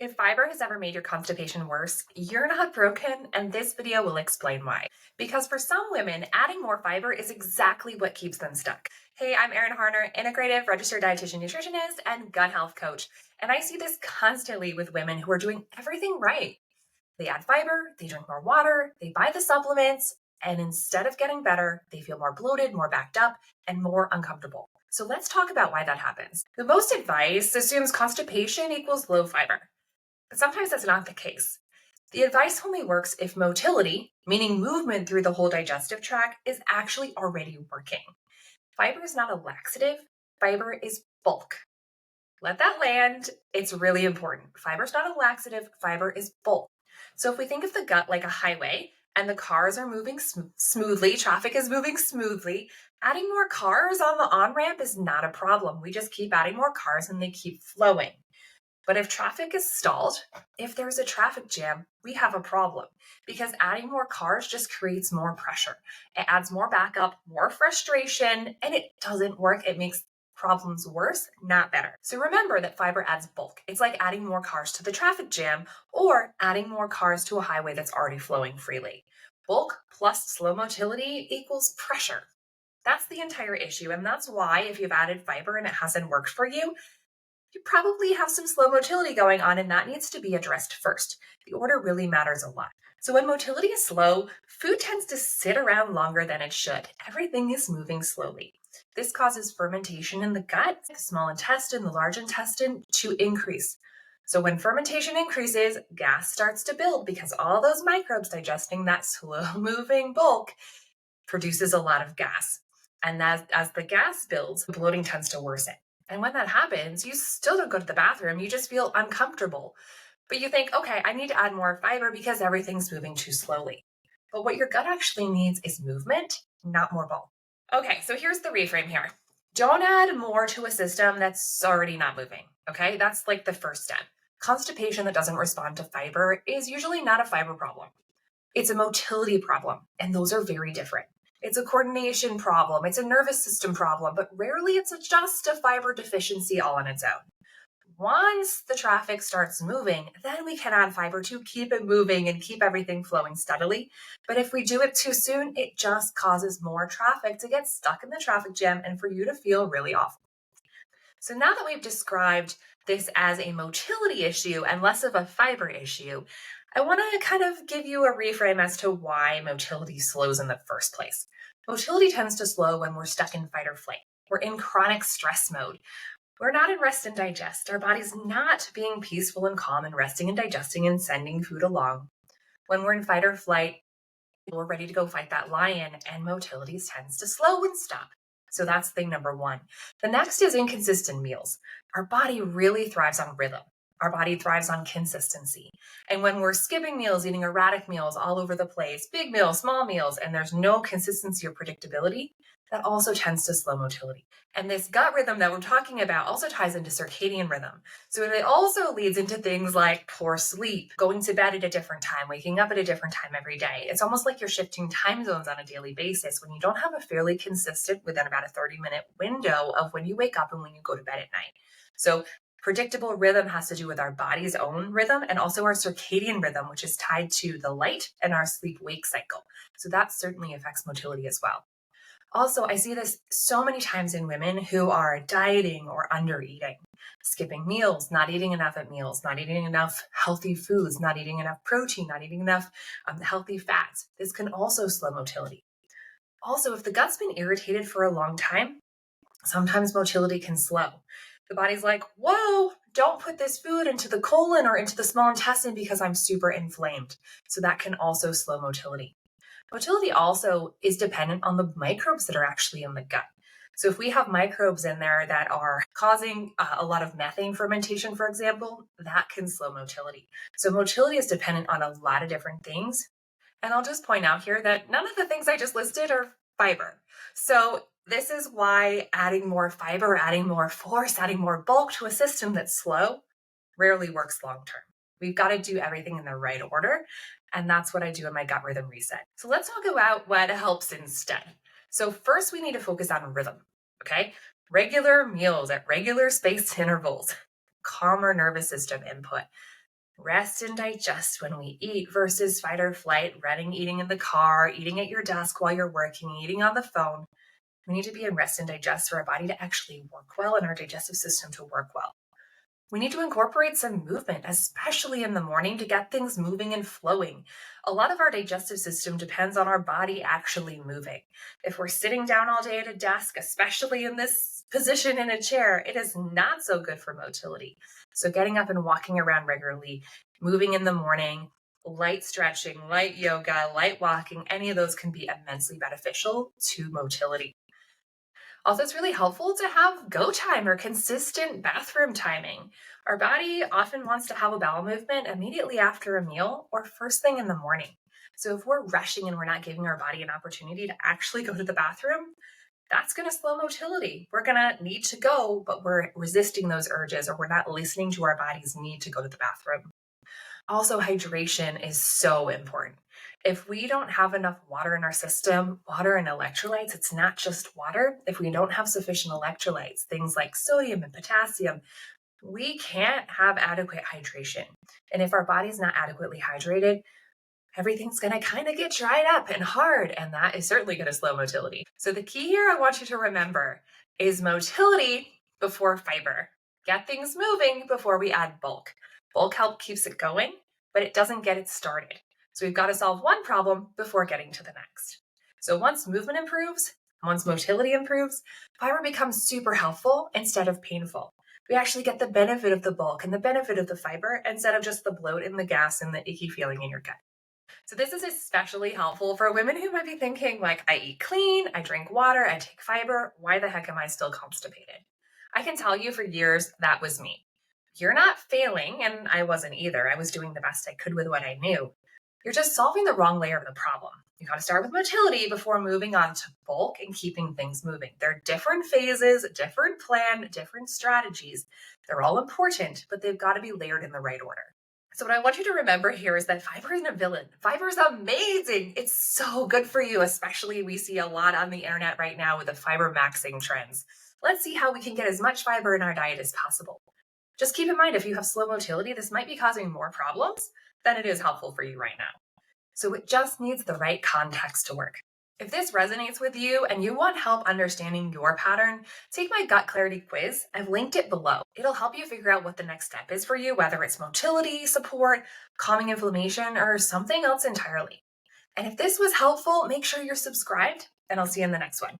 If fiber has ever made your constipation worse, you're not broken, and this video will explain why. Because for some women, adding more fiber is exactly what keeps them stuck. Hey, I'm Erin Harner, integrative registered dietitian nutritionist and gut health coach. And I see this constantly with women who are doing everything right. They add fiber, they drink more water, they buy the supplements, and instead of getting better, they feel more bloated, more backed up, and more uncomfortable. So let's talk about why that happens. The most advice assumes constipation equals low fiber. But sometimes that's not the case. The advice only works if motility, meaning movement through the whole digestive tract, is actually already working. Fiber is not a laxative, fiber is bulk. Let that land. It's really important. Fiber is not a laxative, fiber is bulk. So if we think of the gut like a highway and the cars are moving smoothly, traffic is moving smoothly, adding more cars on the on ramp is not a problem. We just keep adding more cars and they keep flowing. But if traffic is stalled, if there's a traffic jam, we have a problem because adding more cars just creates more pressure. It adds more backup, more frustration, and it doesn't work. It makes problems worse, not better. So remember that fiber adds bulk. It's like adding more cars to the traffic jam or adding more cars to a highway that's already flowing freely. Bulk plus slow motility equals pressure. That's the entire issue. And that's why if you've added fiber and it hasn't worked for you, you probably have some slow motility going on, and that needs to be addressed first. The order really matters a lot. So when motility is slow, food tends to sit around longer than it should. Everything is moving slowly. This causes fermentation in the gut, the small intestine, the large intestine to increase. So when fermentation increases, gas starts to build because all those microbes digesting that slow-moving bulk produces a lot of gas. And as the gas builds, bloating tends to worsen. And when that happens, you still don't go to the bathroom. You just feel uncomfortable. But you think, okay, I need to add more fiber because everything's moving too slowly. But what your gut actually needs is movement, not more bulk. Okay, so here's the reframe here. Don't add more to a system that's already not moving. Okay, that's like the first step. Constipation that doesn't respond to fiber is usually not a fiber problem. It's a motility problem, and those are very different. It's a coordination problem, it's a nervous system problem, but rarely it's just a fiber deficiency all on its own. Once the traffic starts moving, then we can add fiber to keep it moving and keep everything flowing steadily. But if we do it too soon, it just causes more traffic to get stuck in the traffic jam and for you to feel really awful. So now that we've described this as a motility issue and less of a fiber issue, I want to kind of give you a reframe as to why motility slows in the first place. Motility tends to slow when we're stuck in fight or flight. We're in chronic stress mode. We're not in rest and digest. Our body's not being peaceful and calm and resting and digesting and sending food along. When we're in fight or flight, we're ready to go fight that lion, and motility tends to slow and stop. So that's thing number one. The next is inconsistent meals. Our body really thrives on rhythm. Our body thrives on consistency. And when we're skipping meals, eating erratic meals all over the place, big meals, small meals, and there's no consistency or predictability, that also tends to slow motility. And this gut rhythm that we're talking about also ties into circadian rhythm. So it also leads into things like poor sleep, going to bed at a different time, waking up at a different time every day. It's almost like you're shifting time zones on a daily basis when you don't have a fairly consistent within about a 30-minute window of when you wake up and when you go to bed at night. So predictable rhythm has to do with our body's own rhythm and also our circadian rhythm, which is tied to the light and our sleep-wake cycle. So that certainly affects motility as well. Also, I see this so many times in women who are dieting or under eating, skipping meals, not eating enough at meals, not eating enough healthy foods, not eating enough protein, not eating enough healthy fats. This can also slow motility. Also, if the gut's been irritated for a long time, sometimes motility can slow. The body's like, whoa, don't put this food into the colon or into the small intestine because I'm super inflamed. So that can also slow motility. Motility also is dependent on the microbes that are actually in the gut. So if we have microbes in there that are causing a lot of methane fermentation, for example, that can slow motility. So motility is dependent on a lot of different things. And I'll just point out here that none of the things I just listed are fiber. So this is why adding more fiber, adding more force, adding more bulk to a system that's slow rarely works long term. We've got to do everything in the right order. And that's what I do in my gut rhythm reset. So let's talk about what helps instead. So first we need to focus on rhythm, okay? Regular meals at regular spaced intervals, calmer nervous system input. Rest and digest when we eat versus fight or flight, running, eating in the car, eating at your desk while you're working, eating on the phone. We need to be in rest and digest for our body to actually work well and our digestive system to work well. We need to incorporate some movement, especially in the morning, to get things moving and flowing. A lot of our digestive system depends on our body actually moving. If we're sitting down all day at a desk, especially in this position in a chair, it is not so good for motility. So, getting up and walking around regularly, moving in the morning, light stretching, light yoga, light walking, any of those can be immensely beneficial to motility. Also, it's really helpful to have go time or consistent bathroom timing. Our body often wants to have a bowel movement immediately after a meal or first thing in the morning. So, if we're rushing and we're not giving our body an opportunity to actually go to the bathroom, that's going to slow motility. We're going to need to go, but we're resisting those urges or we're not listening to our body's need to go to the bathroom. Also, hydration is so important. If we don't have enough water in our system, water and electrolytes, it's not just water. If we don't have sufficient electrolytes, things like sodium and potassium, we can't have adequate hydration. And if our body's not adequately hydrated, everything's going to kind of get dried up and hard, and that is certainly going to slow motility. So, the key here I want you to remember is motility before fiber. Get things moving before we add bulk. Bulk help keeps it going, but it doesn't get it started. So, we've got to solve one problem before getting to the next. So, once movement improves, once motility improves, fiber becomes super helpful instead of painful. We actually get the benefit of the bulk and the benefit of the fiber instead of just the bloat and the gas and the icky feeling in your gut. So this is especially helpful for women who might be thinking like, I eat clean, I drink water, I take fiber. Why the heck am I still constipated? I can tell you for years that was me. You're not failing, and I wasn't either. I was doing the best I could with what I knew. You're just solving the wrong layer of the problem. You got to start with motility before moving on to bulk and keeping things moving. They're different phases, different plan, different strategies. They're all important, but they've got to be layered in the right order. So what I want you to remember here is that fiber isn't a villain. Fiber is amazing. It's so good for you, especially we see a lot on the internet right now with the fiber maxing trends. Let's see how we can get as much fiber in our diet as possible. Just keep in mind, if you have slow motility, this might be causing more problems than it is helpful for you right now. So it just needs the right context to work. If this resonates with you and you want help understanding your pattern, take my gut clarity quiz. I've linked it below. It'll help you figure out what the next step is for you, whether it's motility, support, calming inflammation, or something else entirely. And if this was helpful, make sure you're subscribed, and I'll see you in the next one.